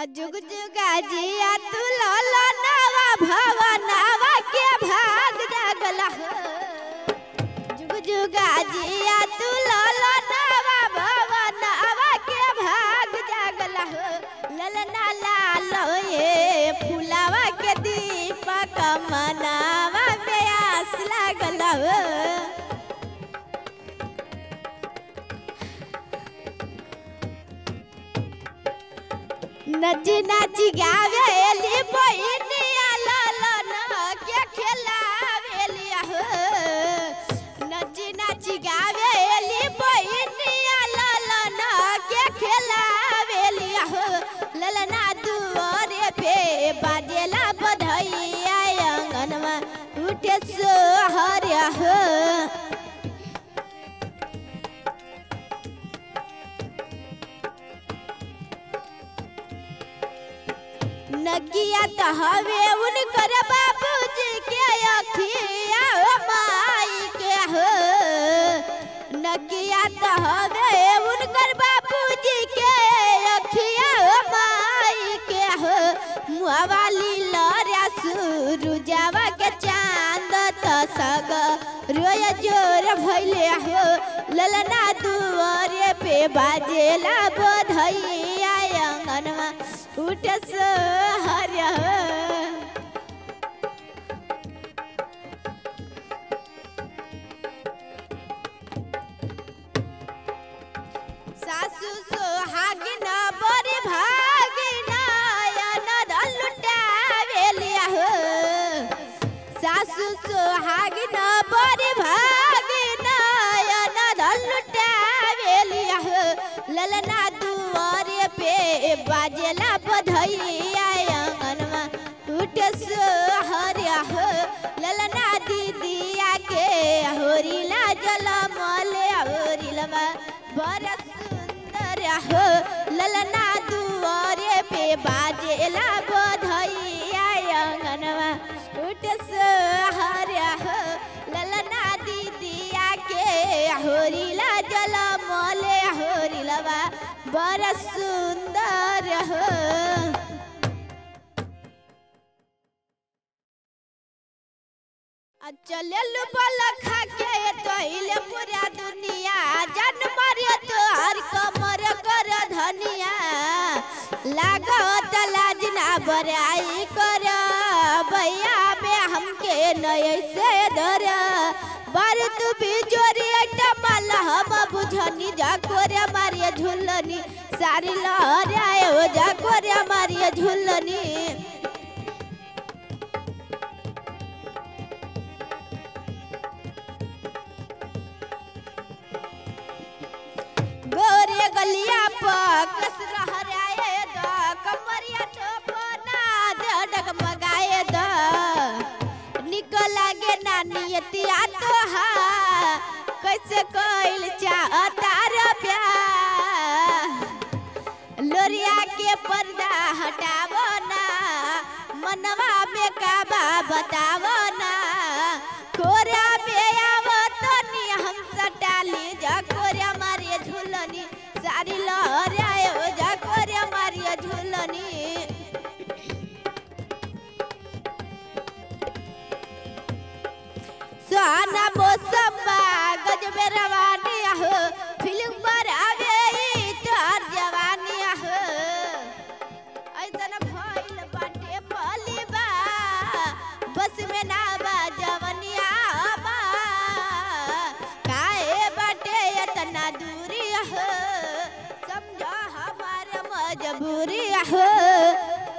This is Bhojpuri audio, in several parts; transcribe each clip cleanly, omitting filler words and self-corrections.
जुग जुगा जिया तू लाला नावा भवनावा के भाग जागला जुग जुगा जिया तू लाला नावा भवनावा के भाग जागला ललना लालो ये फुलावा के दीपक मनावा प्यास लागला नची नाची गावेली बहिनिया लाला के खेलावेली नची नाची गावेली बहिनिया लाला के खेलावेली ललना दुआरे पे बाजेला बधैया आंगनवा उठे सोहरिया नगिया तो हवे उनकर बाबूजी के अखिया माई के हो नगिया तो हवे उनकर बाबूजी के अखिया माई के हो मुआवाली लरिया सूरजावा के चांद तो सग रोय जोर भइले हो ललना दुआरे पे बाजेला बधैया आंगनवा उठ सोहरिया सासू सोहागिन बड़ी भागिन नद लुटावेलिया हो सासू सोहागिन बड़ी भागिन नद लुटावेलिया हो ललना दुआरे पे बाजेला बधैया आंगनवा उठ सोहरिया हो ललना दीदिया के होरिला जलमले होरिलवा बड़ा सुंदर हो ललना दुआरे पे बाजेला बधैया आंगनवा उठ सोहरिया हो ललना दीदिया के होरिला जलमले होरिलवा बड़ा सुंदर हो चलल बल खा के तोइले पूरा दुनिया जन मरे तोहर कमर कर धनिया लागत लाज ना बराई कर भैया में हमके नय से धर बार तू बिजोरी टमल हम बुझनी जाकोरे मारिए झुलनी सारी लहराए हो जाकोरे मारिए झुलनी गोरे गलिया पकस लहराए द कमरिया टोपना दे डगमगाए द निकल लागे ना नियतिया तोहा कैसे कोइल चाहता रे प्यार लोरिया के पर्दा हटावो ना मनवा में काबा बतावो ना कोरा में आवो तो नी हम सटाली जा कोरा मारिए झुलनी सारी लहराए हो जा कोरा मारिए झुलनी सुहाना मौसम गजबे रवानी हो फिल्म पर आवे तोहर जवानी हो ऐसन भइल बाटे पलीबा बस में ना बा जवनिया बा काहे बाटे इतना दूरी हो समझो हमार मजबूरी हो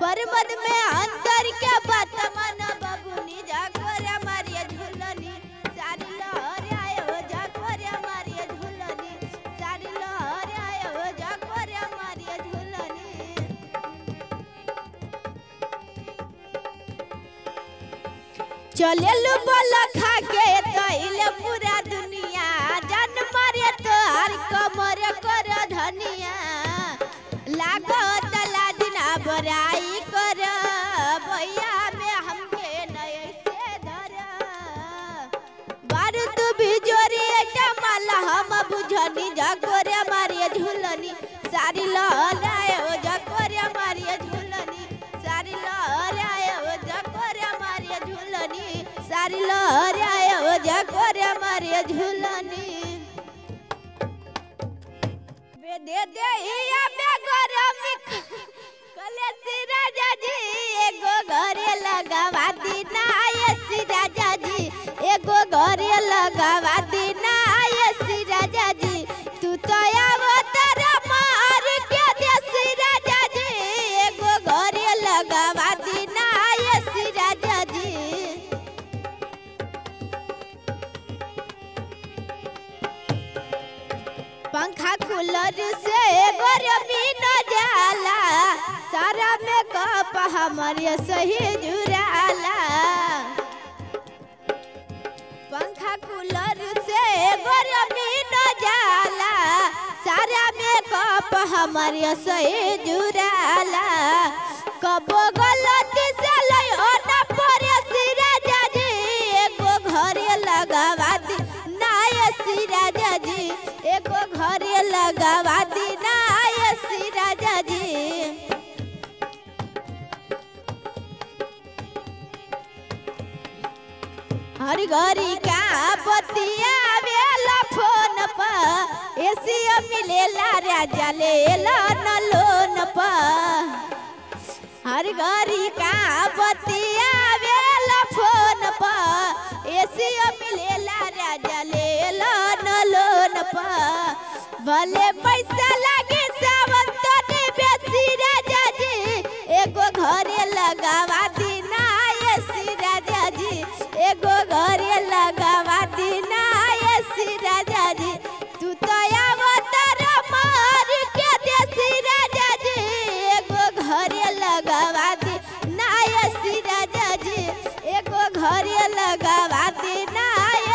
परमद में अंदर के बात मन बबुनी जाकोरे मारिए झुलनी सारी लहराए हो जाकोरे मारिए झुलनी सारी लहराए हो जाकोरे मारिए झुलनी चलेल बल खा के तइले पूरा दुनिया जन मारे तोहर कमर कर धनिया लागत लाज ना बराई कर भैया में हमके नय से धर बार तू बिजोरी टमल हम बुझनी जाकोरे मारिए झुलनी सारी लहराए हो जाकोरे मारिए मारिलो रे ओझा करे मारे झूलनी बेदे दे या बेगर मिख कलेसी राजा जी एगो घरे लगावा दीना ऐसी राजा जी एगो घरे लगावा दीना ऐसी राजा जी तू तो अवतार मार के देसी राजा जी एगो घरे लगावा दीना ऐसी राजा जी पंखा कूलर से गर्मी न जाला सारा मेकअप हमारे सही जुराला पंखा कूलर से गर्मी न जाला सारा मेकअप हमारे सही जुराला कबो गलती से लयो न परे राजा जी एगो घरे लगावा दी ना ऐसी राजा जी एगो घरे लगावा दी ना ऐसी राजा जी हर घड़ी का बतिया वेला फोन पर ऐसी मिलेला राजा लेला न लोन पर हर घड़ी का बतिया वेला फोन पर ऐसी मिलेला राजा लेला न लोन पर भले पैसा लगे सावन तो बेसी राजा जी एगो घरे लगावा दीना ऐसी राजा जी एगो घरे लगावा दीना ऐसी राजा जी तू तो अवतार मार के देसी राजा जी एगो घरे लगावा दीना ऐसी राजा जी एगो घरे लगावा दीना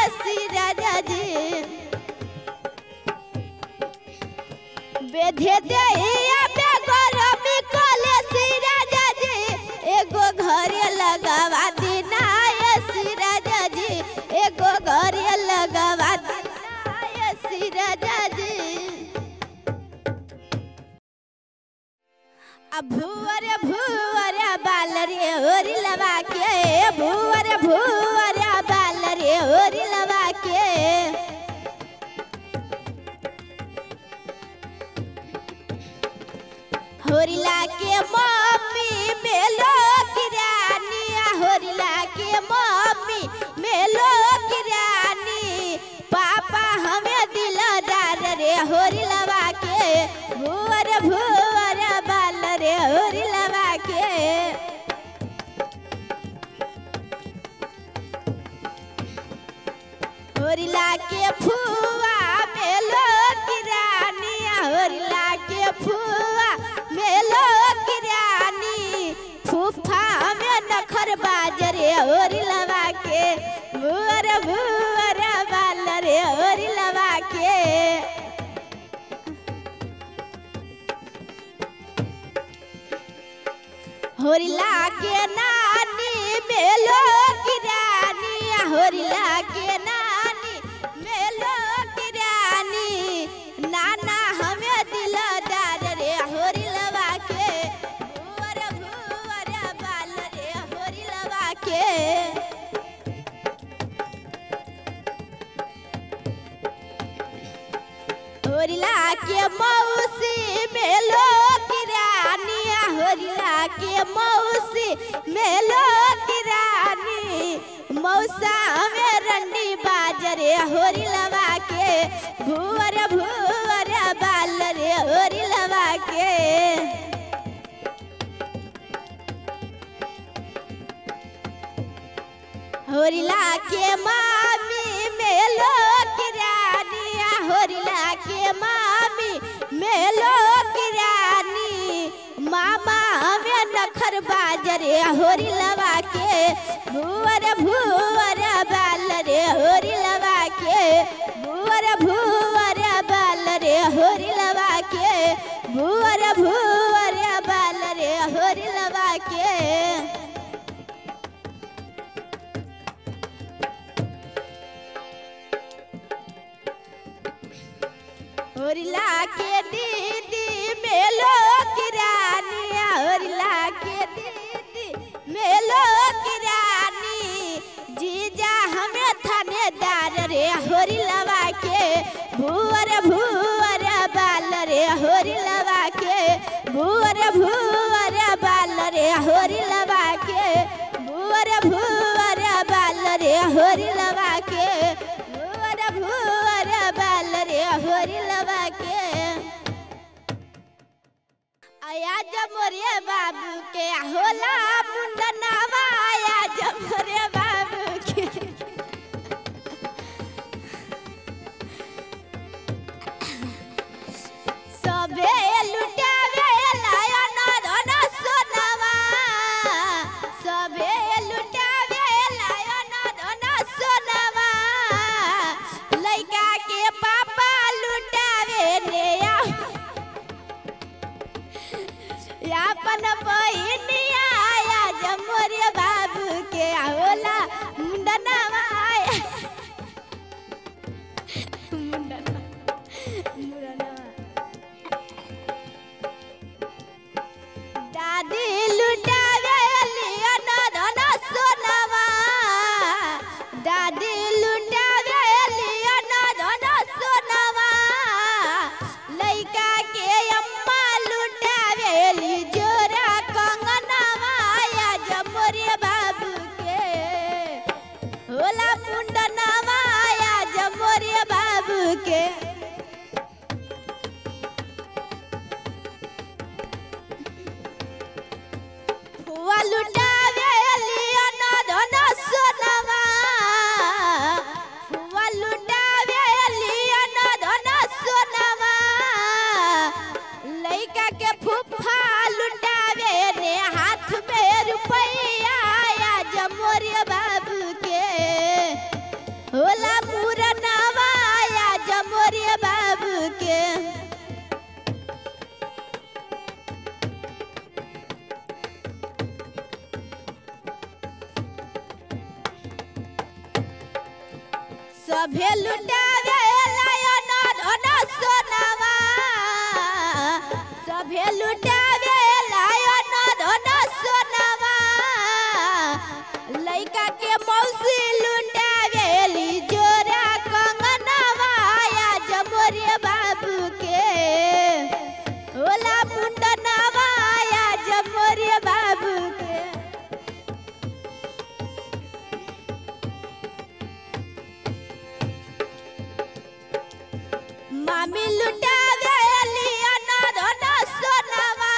ऐसी राजा जी बेधे दे या बेगर मिकले सी राजा जी एगो घरे लगावा दीना ऐसी राजा जी एगो घरे लगावा दीना ऐसी राजा जी अब भुवर बाल रे ओरी लवा के भुवर बाल रे ओरी लवा के होरिला के मम्मी मेलो किरानी होरिला के मम्मी मेलो किरानी पापा हमें दिलदार रे होरिलवा के भुवर बाल रे होरिलवा के होरिला के फुआ मेलो किरानी होरिला के फुआ मेलो किरानी फूफा में नखर बाजरे होरी लवा के भुवर बाल रे होरी लवा के होरिला के नानी मेलो किरानी होरिला के नानी मेलो किरानी नाना हमें दिलदार रे होरी लवा के भुवर बाल रे होरी लवा के होरिला के मौसी मेलो किरानी होरिला के मौसी मेलो किरानी मौसा में रंडी बाजरे होरी लवा के भुवर बाल रे होरी लवा के होरिला के मामी मेलो किरानी होरिला के मामी मेलो किरानी मामा में नखर बाजरे होरी लवा के भुवर बाल रे होरी लवा के भुवर बाल रे होरी लवा के भुवर बाल रे होरी लवा के होरिला के दीदी मेलो किरानी होरिला के दीदी मेलो किरानी जीजा भुवर बाल रे होरी लवा के भुवर बाल रे होरी लवा के भुवर बाल रे होरी लवा के आया जमोरे बाबू के होला मुंडनावा आया जमोरे बाबू के सबे लुटावे लायन धन सोनावा सबे लुटावे लायन धन सोनावा लइका के पापा लुटावे ने अपन बहिनिया आया जमोरे बाबू के होला मुंडनावा आया दादी लुटावे लियन धन सोनावा दादी लुटावे लियन धन सोनावा लइका के अम्मा लुटावे ली जोरा कंगनावा आया जमोरे बाबू के होला मुंडनावा आया जमोरे बाबू के हुआ लुटावे लियन धन सोनावा हुआ लुटावे लियन धन सोनावा लइका के फुफा लुटावे रे हाथ में रुपया आया जमोरे बाबू के होला मुरनावा आया जमोरे बाबू के सभे लुटावे लायन धन सोनावा सभे लुटावे लायन धन सोनावा लइका के मौसी लुटावे ली जोरा कंगनावा आया जमोरे बाबू के होला मुंडनावा आया जमोरे बाबू के मामी लुटावे लियन धन सोनावा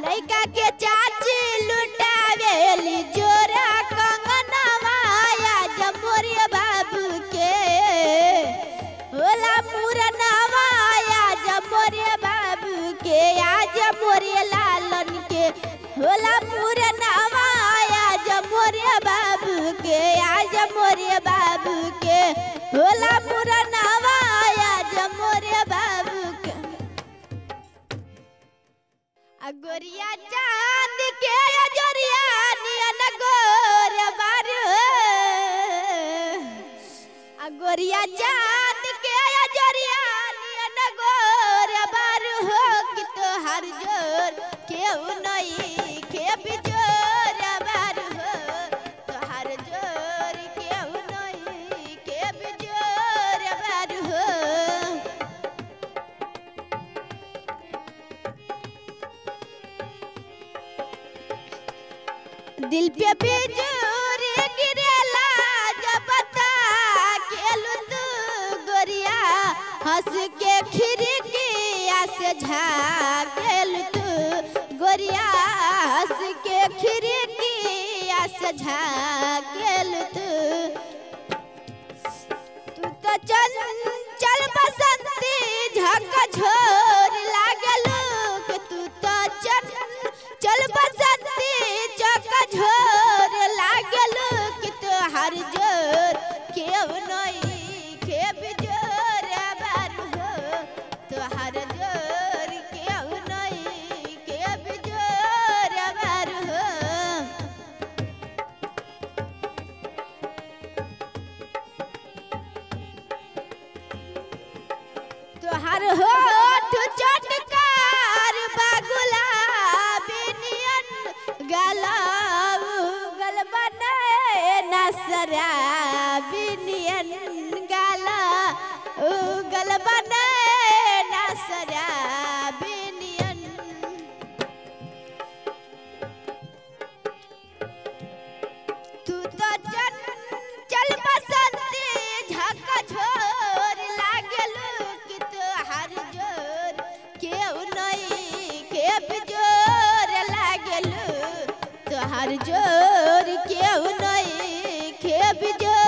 लइका के चाची लुटावे ली जोरा कंगनावा आया जमोरे बाबू के होला मुरनावा आया जमोरे बाबू के आ जमोरे लालन के होला मुरनावा आया जमोरे बाबू के आ जमोरे बाबू के होला मुरनावा आया जमोरे बाबू के गोरिया चांद के जोरिया नियन गोर बारू गोरिया चांद के जोरिया नियन गोर बारू हो कि तोहार जोर केहू नहीं के बिजोर बारू हो तोहार जोर केहू नहीं के बिजोर बारू हो दिल पे बिजोर गिरेला जब बता केलू तू गोरिया हंस के खिड़किया से झाकेलू तू गोरिया हंस के खिड़किया से झाकेलू तू तो चल बसंती झकझोर लागलू कि तू तो चल बसंती झकझोर लागलू कि तोहार जोर केहू नहीं के बिजोर बारू हो तोहार जोर केहू नहीं के बिजोर बारू हो तोहार होठ चटकार बागुला बिनियन गलाऊ गलबने नसरा बिनियन गला गलबने नसरा बिनियन तोहार जोर केहू नहीं खे बिजोर